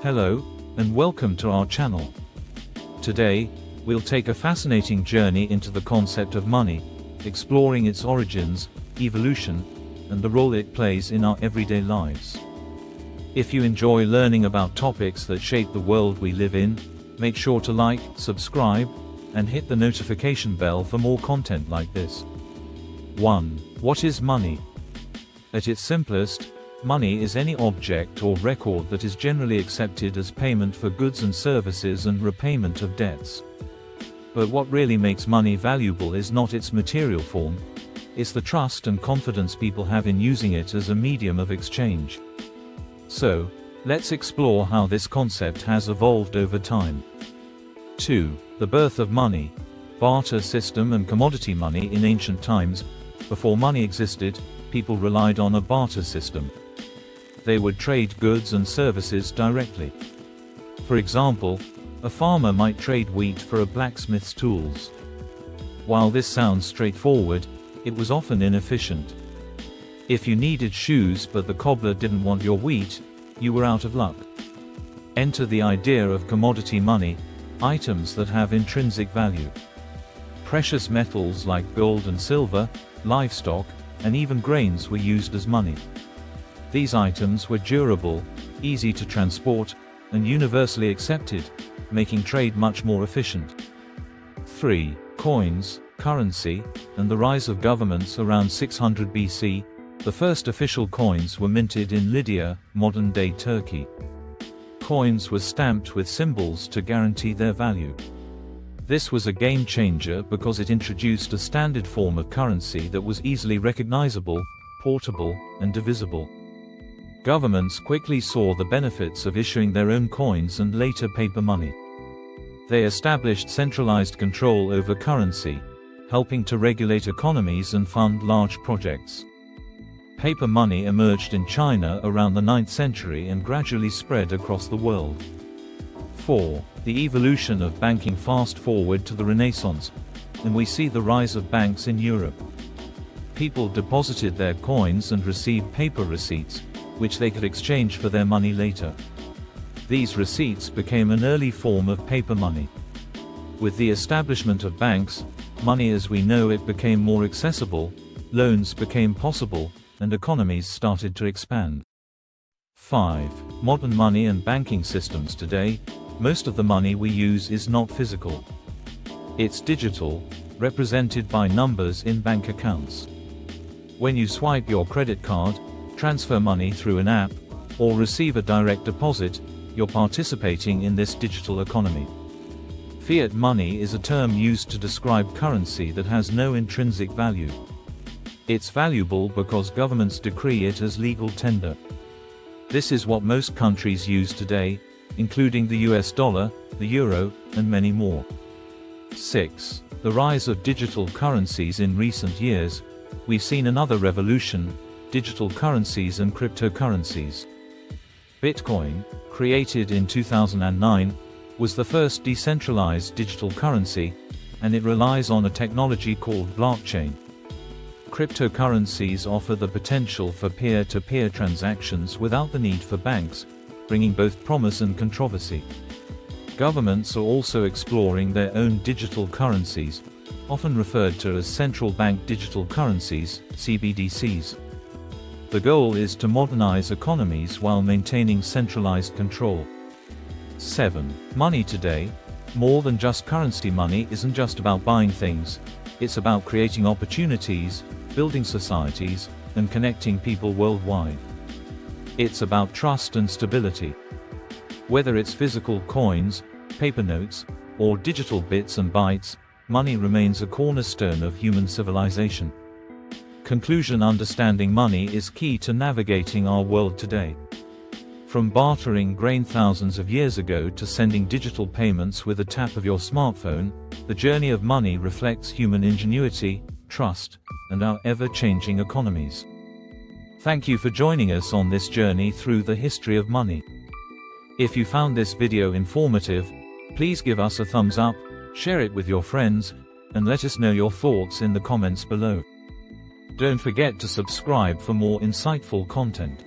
Hello, and welcome to our channel. Today, we'll take a fascinating journey into the concept of money, exploring its origins, evolution, and the role it plays in our everyday lives. If you enjoy learning about topics that shape the world we live in, make sure to like, subscribe, and hit the notification bell for more content like this. 1. What is money? At its simplest, money is any object or record that is generally accepted as payment for goods and services and repayment of debts. But what really makes money valuable is not its material form, it's the trust and confidence people have in using it as a medium of exchange. So, let's explore how this concept has evolved over time. 2. The birth of money. Barter system and commodity money. In ancient times, before money existed, people relied on a barter system. They would trade goods and services directly. For example, a farmer might trade wheat for a blacksmith's tools. While this sounds straightforward, it was often inefficient. If you needed shoes but the cobbler didn't want your wheat, you were out of luck. Enter the idea of commodity money, items that have intrinsic value. Precious metals like gold and silver, livestock, and even grains were used as money. These items were durable, easy to transport, and universally accepted, making trade much more efficient. 3. Coins, currency, and the rise of governments. Around 600 BC, the first official coins were minted in Lydia, modern-day Turkey. Coins were stamped with symbols to guarantee their value. This was a game-changer because it introduced a standard form of currency that was easily recognizable, portable, and divisible. Governments quickly saw the benefits of issuing their own coins and later paper money. They established centralized control over currency, helping to regulate economies and fund large projects. Paper money emerged in China around the 9th century and gradually spread across the world. 4. The evolution of banking. Fast forward to the Renaissance, and we see the rise of banks in Europe. People deposited their coins and received paper receipts, which they could exchange for their money later. These receipts became an early form of paper money. With the establishment of banks, money as we know it became more accessible, loans became possible, and economies started to expand. 5. Modern money and banking systems. Today, most of the money we use is not physical. It's digital, represented by numbers in bank accounts. When you swipe your credit card, transfer money through an app, or receive a direct deposit, you're participating in this digital economy. Fiat money is a term used to describe currency that has no intrinsic value. It's valuable because governments decree it as legal tender. This is what most countries use today, including the US dollar, the euro, and many more. 6. The rise of digital currencies. In recent years, we've seen another revolution: digital currencies and cryptocurrencies. Bitcoin, created in 2009, was the first decentralized digital currency, and it relies on a technology called blockchain. Cryptocurrencies offer the potential for peer-to-peer transactions without the need for banks, bringing both promise and controversy. Governments are also exploring their own digital currencies, often referred to as central bank digital currencies, CBDCs. The goal is to modernize economies while maintaining centralized control. 7. Money today. More than just currency. Money isn't just about buying things, it's about creating opportunities, building societies, and connecting people worldwide. It's about trust and stability. Whether it's physical coins, paper notes, or digital bits and bytes, money remains a cornerstone of human civilization. Conclusion: understanding money is key to navigating our world today. From bartering grain thousands of years ago to sending digital payments with a tap of your smartphone, the journey of money reflects human ingenuity, trust, and our ever-changing economies. Thank you for joining us on this journey through the history of money. If you found this video informative, please give us a thumbs up, share it with your friends, and let us know your thoughts in the comments below. Don't forget to subscribe for more insightful content.